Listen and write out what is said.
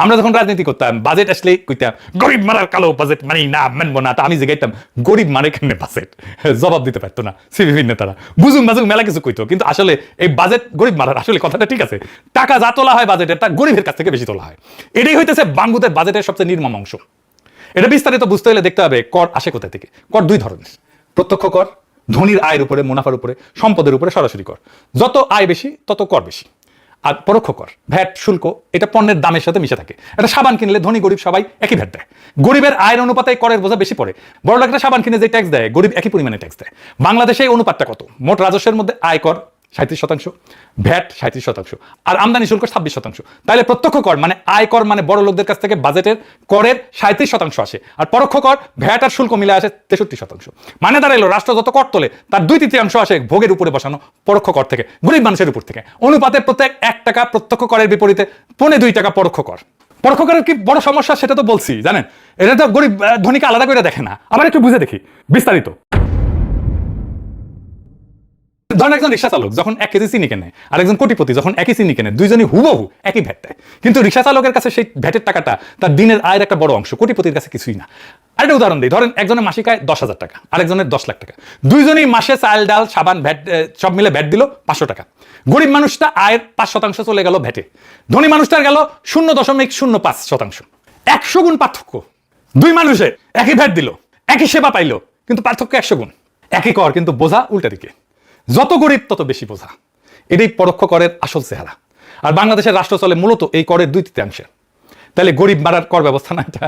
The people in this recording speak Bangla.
আমরা যখন রাজনীতি করতাম বাজেট আসলে কইতাম গরিব মারার কালো বাজেট মানি না, মানবো না। তা আমি জিগাইতাম গরিব মানে কেমনে বাজেট, জবাব দিতে পারতো না সিপিবি নেতারা। বুঝুম বাজুম মেলা কিছু কইতো, কিন্তু আসলে এই বাজেট গরিব মারার আসলে কথাটা ঠিক আছে। টাকা যা তোলা হয় বাজেটের, তা গরিবের কাছ থেকে বেশি তোলা হয়। এটাই হইতেছে বাংলাদেশের বাজেটের সবচেয়ে নির্মম অংশ। এটা বিস্তারিত বুঝতে হলে দেখতে হবে কর আসে কোথা থেকে। কর দুই ধরনের, প্রত্যক্ষ কর ধনীর আয়ের উপরে, মুনাফার উপরে, সম্পদের উপরে সরাসরি কর। যত আয় বেশি তত কর বেশি। আর পরোক্ষ কর, ভ্যাট শুল্ক, এটা পণ্যের দামের সাথে মিশে থাকে। একটা সাবান কিনলে ধনী গরিব সবাই একই ভ্যাট দেয়। গরিবের আয়ের অনুপাতে করের বোঝা বেশি পড়ে। বড় একটা সাবান কিনে যে ট্যাক্স দেয়, গরিব একই পরিমাণে ট্যাক্স দেয়। বাংলাদেশে এই অনুপাতটা কত? মোট রাজস্বের মধ্যে আয়কর 37%, ভ্যাট 37%, আর আমদানি শুল্ক 26%। তাহলে প্রত্যক্ষ কর মানে আয়কর মানে বড় লোকদের কাছ থেকে বাজেটের করের 37% আসে, আর পরোক্ষ কর ভ্যাট আর শুল্ক মিলে আসে 63%। মানে দাঁড়াইলো রাষ্ট্র যত কর তোলে তার 2/3 আসে ভোগের উপরে বসানো পরোক্ষ কর থেকে, গরিব মানুষের উপর থেকে। অনুপাতে প্রত্যেক 1 টাকা প্রত্যক্ষ করের বিপরীতে 2.25 টাকা পরোক্ষ কর। পরোক্ষ করের কি বড় সমস্যা সেটা তো বলছি, জানেন। এটা তো গরিব ধনীকে আলাদা করে দেখে না। আবার একটু বুঝে দেখি বিস্তারিত। ধরেন একজন রিক্সা চালক যখন 1 কেজি চিনি কেনে, আর একজন কোটিপতি যখন একই চিনি কেনে, দুইজনই হুবহু একই ভ্যাট দেয়। কিন্তু রিক্সা চালকের কাছে সেই ভ্যাটের টাকাটা তার দিনের আয়ের একটা বড় অংশ, কোটিপতির কাছে কিছুই না। আরেকটা উদাহরণ দিই, ধরেন একজনের মাসিক আয় 10,000 টাকা, আরেকজনের 10 লাখ টাকা। দুইজনই মাসে চাল ডাল সাবান ভ্যাট সব মিলে ভ্যাট দিল 500 টাকা। গরিব মানুষটা আয়ের 5% চলে গেল ভ্যাটে, ধনী মানুষটার গেল 0.05%। 100 গুণ পার্থক্য। দুই মানুষে একই ভ্যাট দিল, একই সেবা পাইলো, কিন্তু পার্থক্য 100 গুণ। একই কর কিন্তু বোঝা উল্টা দিকে। যত গরিব তত বেশি বোঝা। এটাই পরোক্ষ করের আসল চেহারা। আর বাংলাদেশের রাষ্ট্র চলে মূলত এই করের 2/3। তাহলে গরিব মারার কর ব্যবস্থা না এটা?